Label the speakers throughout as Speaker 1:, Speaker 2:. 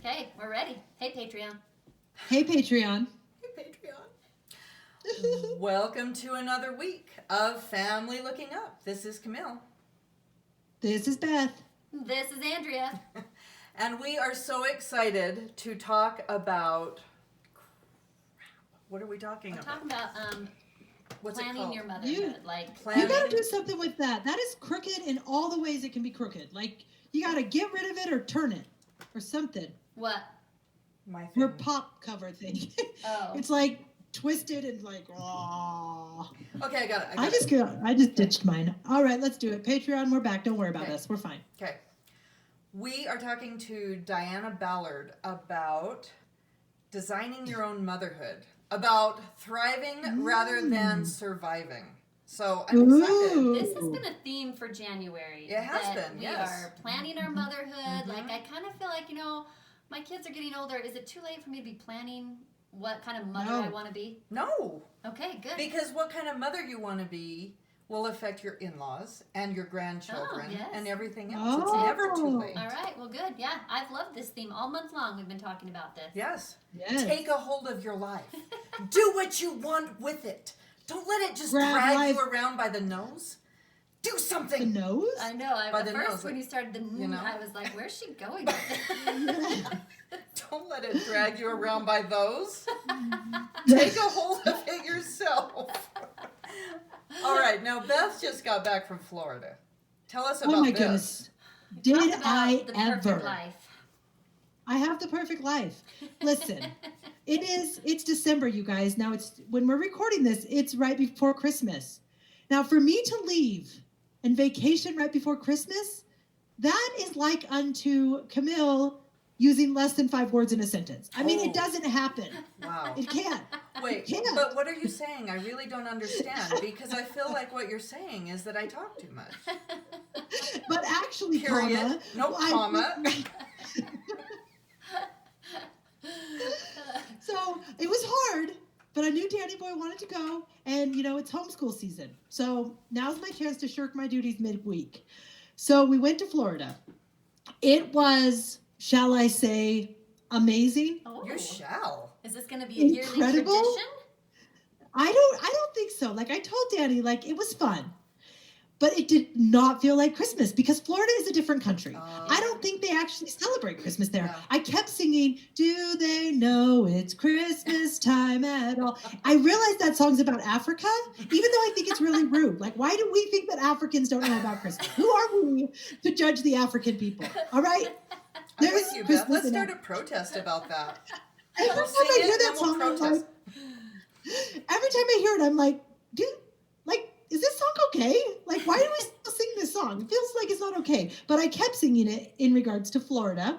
Speaker 1: Okay, we're ready. Hey, Patreon.
Speaker 2: Hey, Patreon.
Speaker 3: Hey, Patreon. Welcome to another week of Family Looking Up. This is Camille.
Speaker 2: This is Beth.
Speaker 1: This is Andrea.
Speaker 3: And we are so excited to talk about... What are we talking
Speaker 1: We're
Speaker 3: about?
Speaker 1: talking about
Speaker 3: What's it
Speaker 1: planning
Speaker 3: called?
Speaker 1: your motherhood.
Speaker 2: You gotta do something with that. That is crooked in all the ways it can be crooked. Like, you gotta get rid of it or turn it. Or something.
Speaker 1: What?
Speaker 3: My thing.
Speaker 2: Your pop cover thing.
Speaker 1: Oh.
Speaker 2: It's like twisted and like, oh.
Speaker 3: Okay, I got it.
Speaker 2: I just ditched mine. All right, let's do it. Patreon, we're back. Don't worry about us. We're fine.
Speaker 3: Okay. We are talking to Diana Ballard about designing your own motherhood, about thriving rather than surviving. So I'm excited.
Speaker 1: This has been a theme for January.
Speaker 3: It has been, yes.
Speaker 1: We are planning our motherhood. Like, I kind of feel like, my kids are getting older. Is it too late for me to be planning what kind of mother I want to be?
Speaker 3: No.
Speaker 1: Okay, good.
Speaker 3: Because what kind of mother you want to be will affect your in-laws and your grandchildren and everything else. It's never too late.
Speaker 1: All right, well, good. Yeah, I've loved this theme. All month long we've been talking about this.
Speaker 3: Yes. Take a hold of your life. Do what you want with it. Don't let it just drag you around by the nose. Do something.
Speaker 2: The nose?
Speaker 1: I know.
Speaker 3: By the
Speaker 1: first,
Speaker 3: nose,
Speaker 1: when you started the I was like, where's she going with this?
Speaker 3: Don't let it drag you around by those. Take a hold of it yourself. All right. Now, Beth just got back from Florida. Tell us about this.
Speaker 2: Oh, my goodness. Did I
Speaker 1: the
Speaker 2: ever?
Speaker 1: Perfect life.
Speaker 2: I have the perfect life. Listen, it's December, you guys. Now when we're recording this, it's right before Christmas. Now for me to leave and vacation right before Christmas, that is like unto Camille using less than 5 words in a sentence. I mean, it doesn't happen.
Speaker 3: Wow.
Speaker 2: It can't.
Speaker 3: Wait, but what are you saying? I really don't understand, because I feel like what you're saying is that I talk too much.
Speaker 2: But actually,
Speaker 3: Period. Comma.
Speaker 2: So it was hard, but I knew Danny Boy wanted to go, and it's homeschool season. So now's my chance to shirk my duties midweek. So we went to Florida. It was, shall I say, amazing.
Speaker 1: Oh.
Speaker 3: You shall.
Speaker 1: Is this going to be a yearly tradition?
Speaker 2: I don't think so. Like, I told Danny, it was fun. But it did not feel like Christmas because Florida is a different country. I don't think they actually celebrate Christmas there. Yeah. I kept singing, "Do they know it's Christmas time at all?" I realized that song's about Africa, even though I think it's really rude. Like, why do we think that Africans don't know about Christmas? Who are we to judge the African people? All right?
Speaker 3: I'm with you, Beth. Let's start a protest about that.
Speaker 2: Every time I hear that song, every time I hear it, I'm like, dude, is this song okay? Like, why do we still sing this song? It feels like it's not okay. But I kept singing it in regards to Florida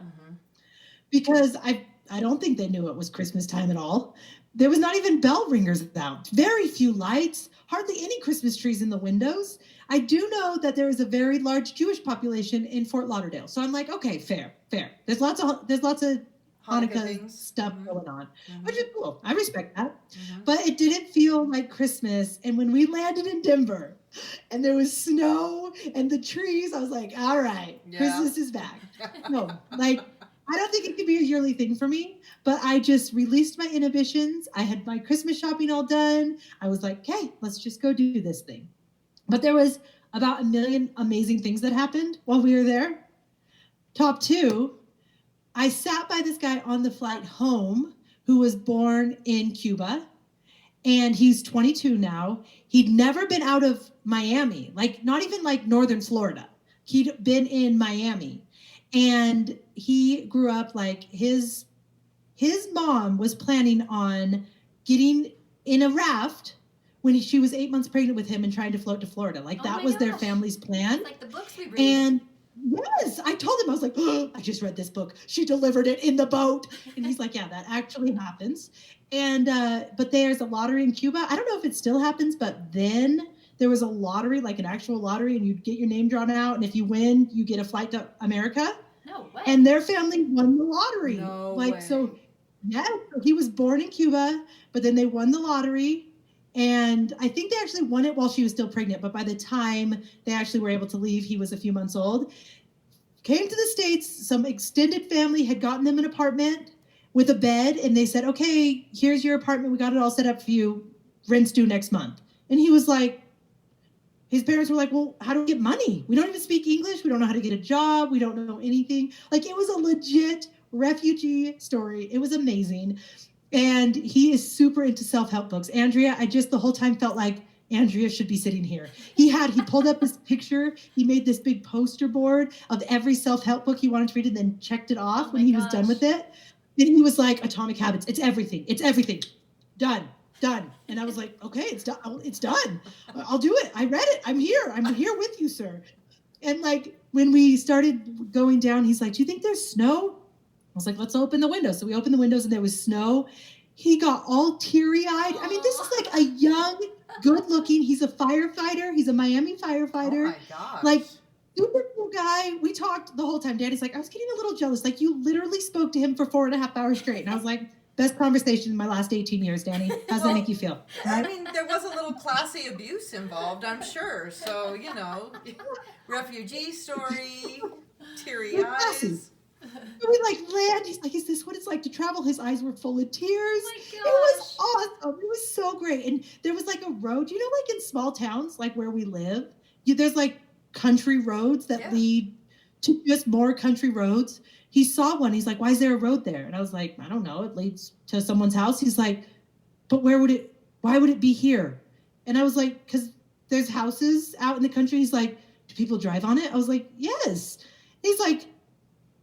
Speaker 2: because I don't think they knew it was Christmas time at all. There was not even bell ringers out. Very few lights, hardly any Christmas trees in the windows. I do know that there is a very large Jewish population in Fort Lauderdale. So I'm like, okay, fair. There's lots of Hanukkah stuff going on, which is cool. I respect that. But it didn't feel like Christmas. And when we landed in Denver and there was snow and the trees, I was like, all right, Christmas is back. No, I don't think it could be a yearly thing for me, but I just released my inhibitions. I had my Christmas shopping all done. I was like, okay, let's just go do this thing. But there was about 1 million amazing things that happened while we were there. Top 2, I sat by this guy on the flight home who was born in Cuba, and he's 22 now. He'd never been out of Miami, not even northern Florida. He'd been in Miami, and he grew up his mom was planning on getting in a raft when she was 8 months pregnant with him and trying to float to Florida. That was their family's plan.
Speaker 1: It's like the books we read.
Speaker 2: And yes, I told him, I was like, oh, I just read this book. She delivered it in the boat. And he's like, yeah, that actually happens. And, but there's a lottery in Cuba. I don't know if it still happens, but then there was a lottery, an actual lottery, and you'd get your name drawn out. And if you win, you get a flight to America.
Speaker 1: No way.
Speaker 2: And their family won the lottery.
Speaker 3: No way.
Speaker 2: So he was born in Cuba, but then they won the lottery. And I think they actually won it while she was still pregnant. But by the time they actually were able to leave, he was a few months old. came to the States. Some extended family had gotten them an apartment with a bed, and they said, okay, here's your apartment. We got it all set up for you. Rent's due next month. And he was like, his parents were like, well, how do we get money? We don't even speak English. We don't know how to get a job. We don't know anything. Like, it was a legit refugee story. It was amazing. And he is super into self-help books. Andrea, I just the whole time felt like Andrea should be sitting here. He pulled up his picture. He made this big poster board of every self-help book he wanted to read and then checked it off when he was done with it. And he was like, Atomic Habits. It's everything. It's everything. Done. And I was like, okay, it's done. It's done. I'll do it. I read it. I'm here. I'm here with you, sir. And like when we started going down, he's like, do you think there's snow? I was like, let's open the windows. So we opened the windows and there was snow. He got all teary-eyed. I mean, this is like a young, good-looking, he's a firefighter. He's a Miami firefighter.
Speaker 3: Oh my gosh.
Speaker 2: Like, super cool guy. We talked the whole time. Daddy's like, I was getting a little jealous. Like, you literally spoke to him for 4.5 hours straight. And I was like, best conversation in my last 18 years, Danny. How's that make you feel?
Speaker 3: I mean, there was a little classy abuse involved, I'm sure. So, refugee story, teary eyes.
Speaker 2: We like land. He's like, is this what it's like to travel? His eyes were full of tears.
Speaker 1: Oh my
Speaker 2: It was awesome. It was so great. And there was like a road, like in small towns, like where we live, there's like country roads that lead to just more country roads. He saw one. He's like, why is there a road there? And I was like, I don't know. It leads to someone's house. He's like, but why would it be here? And I was like, because there's houses out in the country. He's like, do people drive on it? I was like, yes. He's like,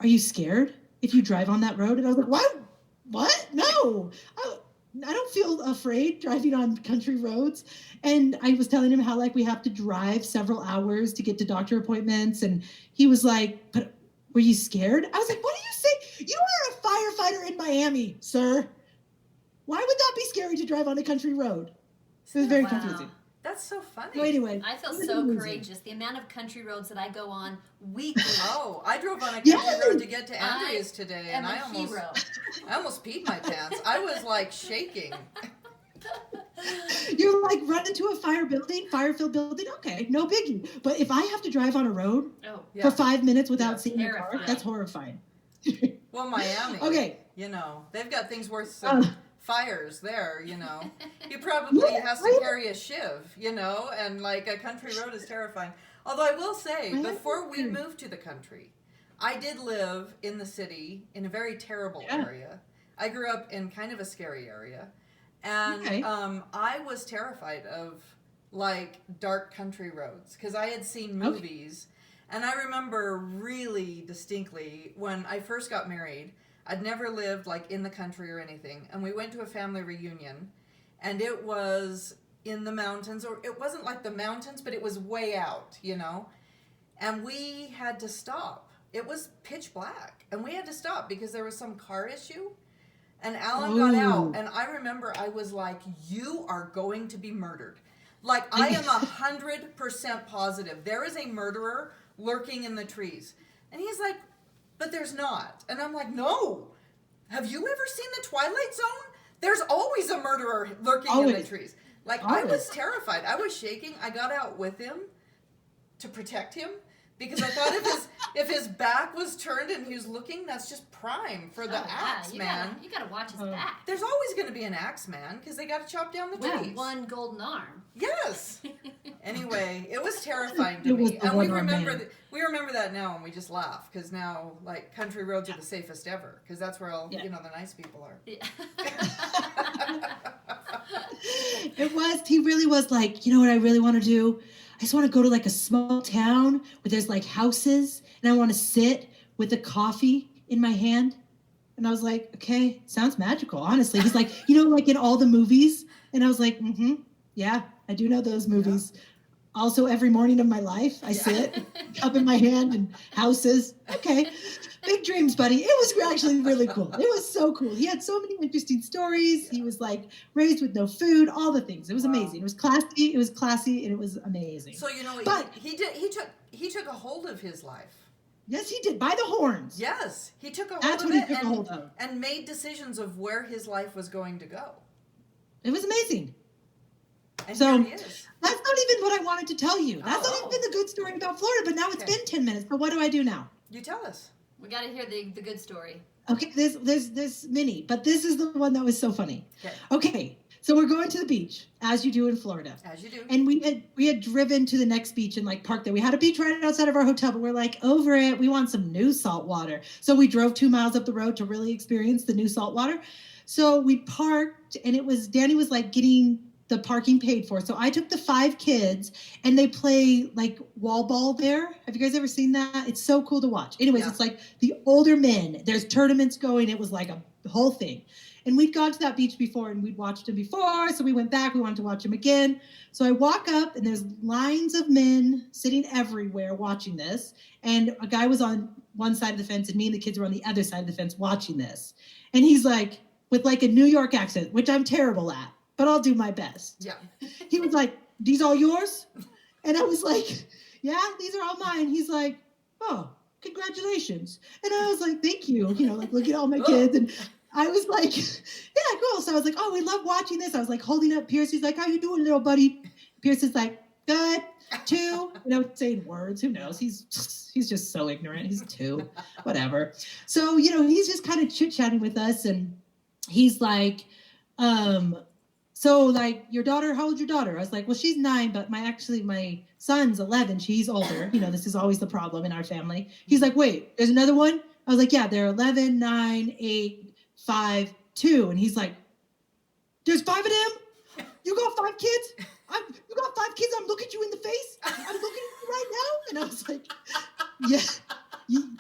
Speaker 2: are you scared if you drive on that road? And I was like, what? No, I don't feel afraid driving on country roads. And I was telling him how like we have to drive several hours to get to doctor appointments. And he was like, but were you scared? I was like, what do you say? You are a firefighter in Miami, sir. Why would that be scary to drive on a country road? It was very confusing.
Speaker 3: That's so funny.
Speaker 2: So anyway,
Speaker 1: I feel so courageous. The amount of country roads that I go on weekly.
Speaker 3: Oh, I drove on a country road to get to Andrea's today, and I almost peed my pants. I was like shaking.
Speaker 2: You're like run into a fire-filled building. Okay, no biggie. But if I have to drive on a road for 5 minutes without seeing a car, that's horrifying.
Speaker 3: Well, Miami.
Speaker 2: Okay.
Speaker 3: They've got things worse than fires there, He probably has to carry a shiv, and like a country road is terrifying. Although I will say, before we moved to the country, I did live in the city in a very terrible area. I grew up in kind of a scary area. And I was terrified of like dark country roads because I had seen movies. And I remember really distinctly when I first got married, I'd never lived like in the country or anything. And we went to a family reunion and it was in the mountains, or it wasn't like the mountains, but it was way out, and we had to stop. It was pitch black and we had to stop because there was some car issue. And Alan got out, and I remember I was like, you are going to be murdered. Like, I am 100% positive. There is a murderer lurking in the trees. And he's like, but there's not. And I'm like, no. Have you ever seen The Twilight Zone? There's always a murderer lurking in the trees. Like, I was terrified. I was shaking. I got out with him to protect him. Because I thought if his back was turned and he was looking, that's just prime for the axe man.
Speaker 1: You gotta watch his back.
Speaker 3: There's always going to be an axe man because they got to chop down the trees.
Speaker 1: One golden arm.
Speaker 3: Yes. Anyway, it was terrifying to me, and we remember that now, and we just laugh because now like country roads are the safest ever because that's where all the nice people are.
Speaker 1: Yeah.
Speaker 2: It was. He really was like, you know what I really want to do? I just want to go to like a small town where there's like houses and I want to sit with a coffee in my hand. And I was like, okay, sounds magical, honestly. He's like, like in all the movies. And I was like, yeah, I do know those movies. Yeah. Also, every morning of my life, I sit, cup in my hand and houses. Okay, big dreams, buddy. It was actually really cool. It was so cool. He had so many interesting stories. Yeah. He was like raised with no food, all the things. It was amazing. It was classy, and it was amazing.
Speaker 3: So he took a hold of his life.
Speaker 2: Yes, he did, by the horns.
Speaker 3: Yes, he took a hold of it and made decisions of where his life was going to go.
Speaker 2: It was amazing.
Speaker 3: And
Speaker 2: so
Speaker 3: here he is.
Speaker 2: That's not even what I wanted to tell you. That's not even the good story about Florida, but now it's been 10 minutes. So what do I do now?
Speaker 3: You tell us.
Speaker 1: We got to hear the good story.
Speaker 2: Okay, there's many, but this is the one that was so funny. Okay, so we're going to the beach, as you do in Florida.
Speaker 3: As you do.
Speaker 2: And we had driven to the next beach and like parked there. We had a beach right outside of our hotel, but we're like, over it. We want some new salt water. So we drove 2 miles up the road to really experience the new salt water. So we parked, and Danny was like getting the parking paid for. So I took the 5 kids, and they play like wall ball there. Have you guys ever seen that? It's so cool to watch. Anyways, It's like the older men. There's tournaments going. It was like a whole thing. And we'd gone to that beach before, and we'd watched him before. So we went back. We wanted to watch him again. So I walk up, and there's lines of men sitting everywhere watching this. And a guy was on one side of the fence, and me and the kids were on the other side of the fence watching this. And he's like, with like a New York accent, which I'm terrible at, but I'll do my best.
Speaker 3: Yeah.
Speaker 2: He was like, "These all yours?" And I was like, "Yeah, these are all mine." He's like, "Oh, congratulations." And I was like, "Thank you." You know, like, look at all my kids. And I was like, "Yeah, cool." So I was like, "Oh, we love watching this." I was like holding up Pierce. He's like, "How you doing, little buddy?" Pierce is like, "Good, 2." You know, saying words. Who knows? He's just so ignorant. He's 2, whatever. So, you know, he's just kind of chit-chatting with us, and he's like, so like, your daughter, how old's your daughter? I was like, well, she's 9, but my son's 11. She's older. You know, this is always the problem in our family. He's like, wait, there's another one? I was like, yeah, they're 11, 9, 8, 5, 2. And he's like, there's 5 of them? You got 5 kids? You got 5 kids? I'm looking you in the face? I'm looking at you right now? And I was like, yeah.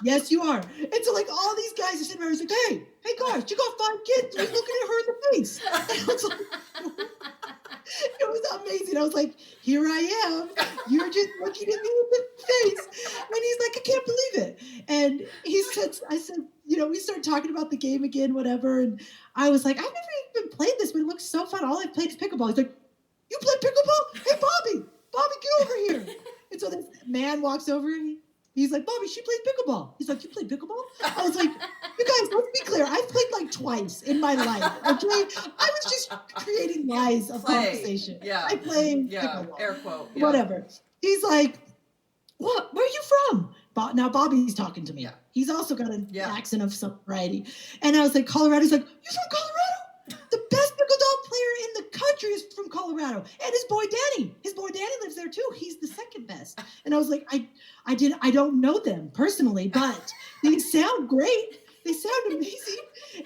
Speaker 2: Yes, you are. And so, like, all these guys are sitting around. He's like, hey guys, you got 5 kids. We're looking at her in the face. And I was like, it was amazing. I was like, here I am. You're just looking at me in the face. And he's like, I can't believe it. And I said, you know, we started talking about the game again, whatever. And I was like, I've never even played this, but it looks so fun. All I've played is pickleball. He's like, you play pickleball? Hey, Bobby, get over here. And so this man walks over, and he's like, Bobby, she plays pickleball. He's like, you play pickleball? I was like, you guys, let's be clear. I've played like twice in my life. Okay? I was just creating lies of conversation.
Speaker 3: Yeah.
Speaker 2: I play pickleball.
Speaker 3: Air quote. Yeah.
Speaker 2: Whatever. He's like, what? Where are you from? Now Bobby's talking to me. Yeah. He's also got an accent of some variety. And I was like, Colorado. He's like, you from Colorado? The best pickleball player in the country is from Colorado. And his boy Danny. His boy Danny lives there too. He's the second best. And I was like, I don't know them personally, but they sound great. They sound amazing.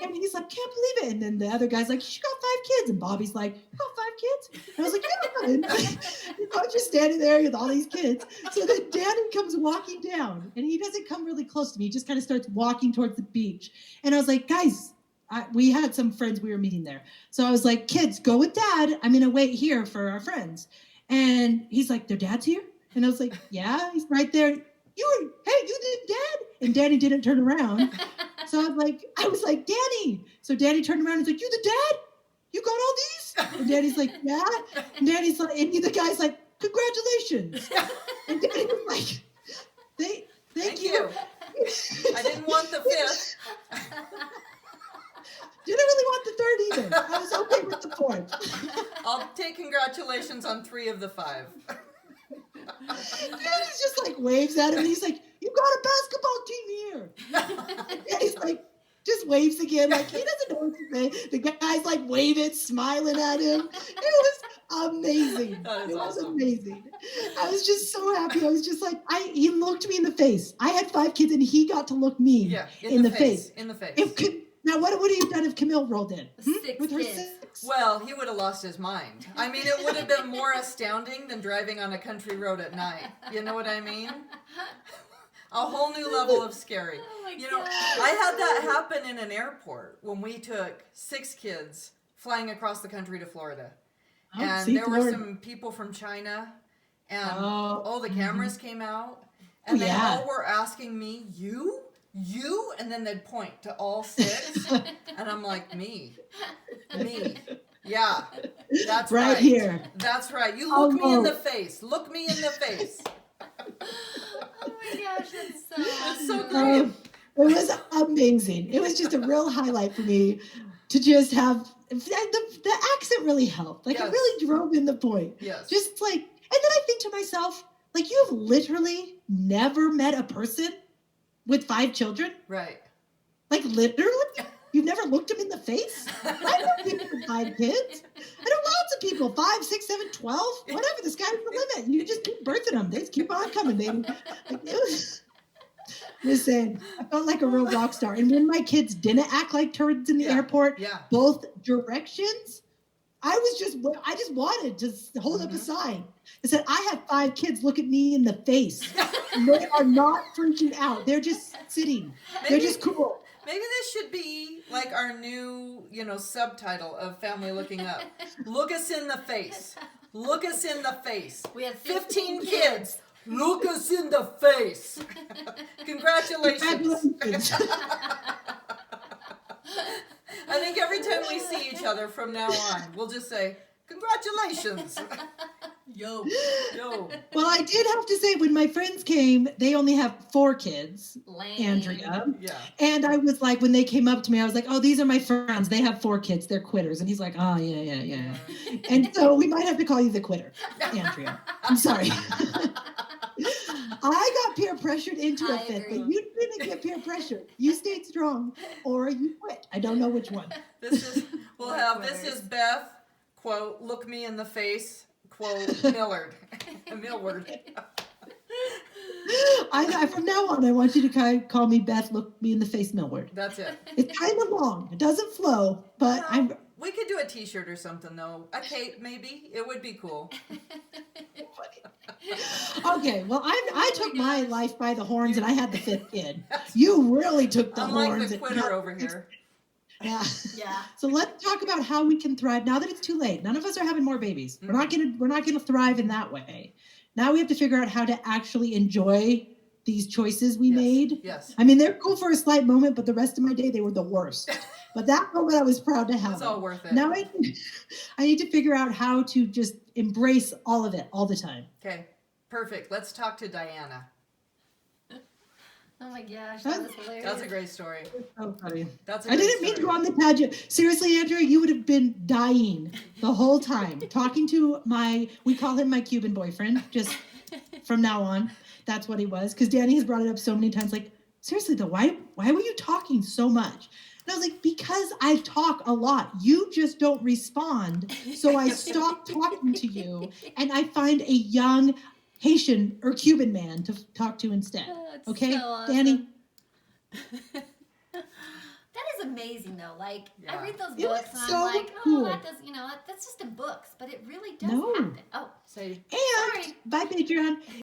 Speaker 2: And he's like, can't believe it. And then the other guy's like, she got 5 kids. And Bobby's like, you got 5 kids? And I was like, yeah. And I was just standing there with all these kids. So then Danny comes walking down, and he doesn't come really close to me. He just kind of starts walking towards the beach. And I was like, guys, we had some friends we were meeting there. So I was like, kids, go with Dad. I'm going to wait here for our friends. And he's like, their dad's here? And I was like, yeah, he's right there. You did Dad? And Danny didn't turn around. So I was like, Danny. So Danny turned around and was like, you the dad? You got all these? And Danny's like, yeah. And Danny's like, and the guy's like, congratulations. And Danny was like, thank you.
Speaker 3: I didn't want the 5th.
Speaker 2: Didn't really want the 3rd either. I was okay with the 4th.
Speaker 3: I'll take congratulations on 3 of the 5.
Speaker 2: Danny's just like waves at him, and he's like, you got a basketball team here. And Danny's like, just waves again, like he doesn't know what to say. The guy's like waving, smiling at him. It was amazing. It was amazing. I was just so happy. I was just like, he looked me in the face. I had 5 kids, and he got to look me in the face.
Speaker 3: In the face.
Speaker 2: Now, what would he have done if Camille rolled in?
Speaker 1: 6
Speaker 2: with her
Speaker 1: kids.
Speaker 2: 6?
Speaker 3: Well, he would have lost his mind. I mean, it would have been more astounding than driving on a country road at night. You know what I mean? A whole new level of scary.
Speaker 1: Oh my
Speaker 3: You know,
Speaker 1: God.
Speaker 3: I had that happen in an airport when we took 6 kids flying across the country to Florida.
Speaker 2: Oh,
Speaker 3: And
Speaker 2: see,
Speaker 3: there were
Speaker 2: Florida.
Speaker 3: some people from China, and the
Speaker 2: mhm.
Speaker 3: cameras came out, and they
Speaker 2: Yeah.
Speaker 3: all were asking me, you? And then they'd point to all 6, and I'm like, me. Yeah, that's right.
Speaker 2: Here.
Speaker 3: That's right. You look me in
Speaker 2: Oh.
Speaker 3: the face. Look me in the face.
Speaker 1: Oh my gosh, that's so
Speaker 3: It's
Speaker 1: awesome.
Speaker 3: so great.
Speaker 2: It was amazing. It was just a real highlight for me to just have the accent really helped. Like
Speaker 3: Yes.
Speaker 2: it really drove in the point.
Speaker 3: Yes.
Speaker 2: Just like, and then I think to myself, like, you have literally never met a person with 5 children?
Speaker 3: Right.
Speaker 2: Like literally? You've never looked them in the face? I know people with 5 kids. I know lots of people, 5, 6, 7, 12, whatever. The sky's the limit. You just keep birthing them. They just keep on coming, baby. Like, it was, listen, I felt like a real rock star. And when my kids didn't act like turds in the airport, both directions, I just wanted to hold up a sign. I said, I have 5 kids. Look at me in the face. And they are not freaking out. They're just sitting. They're just cool.
Speaker 3: Maybe this should be like our new, subtitle of Family Looking Up. Look us in the face. Look us in the face.
Speaker 1: We have
Speaker 3: 15 kids. Look us in the face. Congratulations. I think every time we see each other from now on, we'll just say, congratulations. Yo.
Speaker 2: Well, I did have to say, when my friends came, they only have 4 kids,
Speaker 1: Lame.
Speaker 2: Andrea.
Speaker 3: Yeah.
Speaker 2: And I was like, when they came up to me, I was like, oh, these are my friends. They have 4 kids. They're quitters. And he's like, oh, yeah. And so we might have to call you the quitter, Andrea. I'm sorry. I got peer pressured into a fit, but you didn't get peer pressured. You stayed strong, or you quit. I don't know which one.
Speaker 3: This is Beth, quote, look me in the face, quote, Millard. Millward.
Speaker 2: From now on, I want you to call me Beth, look me in the face, Millward.
Speaker 3: That's it.
Speaker 2: It's kind of long. It doesn't flow, but
Speaker 3: we could do a t-shirt or something, though. A cape, maybe. It would be cool.
Speaker 2: Okay, well, I took my life by the horns, and I had the 5th kid. You really took the horns.
Speaker 3: Unlike the quitter over here.
Speaker 2: Yeah. So let's talk about how we can thrive now that it's too late. None of us are having more babies. Mm-hmm. We're not gonna thrive in that way. Now we have to figure out how to actually enjoy these choices we made.
Speaker 3: Yes.
Speaker 2: I mean, they're cool for a slight moment, but the rest of my day they were the worst. But that moment I was proud to have.
Speaker 3: It's all worth it.
Speaker 2: Now I need to figure out how to just embrace all of it all the time.
Speaker 3: Okay. Perfect. Let's talk to Diana.
Speaker 1: Oh my gosh, that was hilarious.
Speaker 3: That's a great story.
Speaker 2: So funny.
Speaker 3: I
Speaker 2: didn't mean to go on the tangent. Seriously, Andrea, you would have been dying the whole time talking to we call him my Cuban boyfriend, just from now on. That's what he was. Because Danny has brought it up so many times. Like, seriously though, why were you talking so much? And I was like, because I talk a lot. You just don't respond. So I stop talking to you and I find a young Haitian or Cuban man to talk to instead. Okay,
Speaker 1: so awesome.
Speaker 2: Danny?
Speaker 1: That is amazing though. Like, I read those
Speaker 2: It
Speaker 1: books
Speaker 2: was
Speaker 1: and
Speaker 2: so
Speaker 1: I'm like,
Speaker 2: cool.
Speaker 1: that does, that's just in books, but it really does
Speaker 2: No.
Speaker 1: happen. Oh,
Speaker 3: Say,
Speaker 2: And
Speaker 1: sorry.
Speaker 2: bye, Patreon.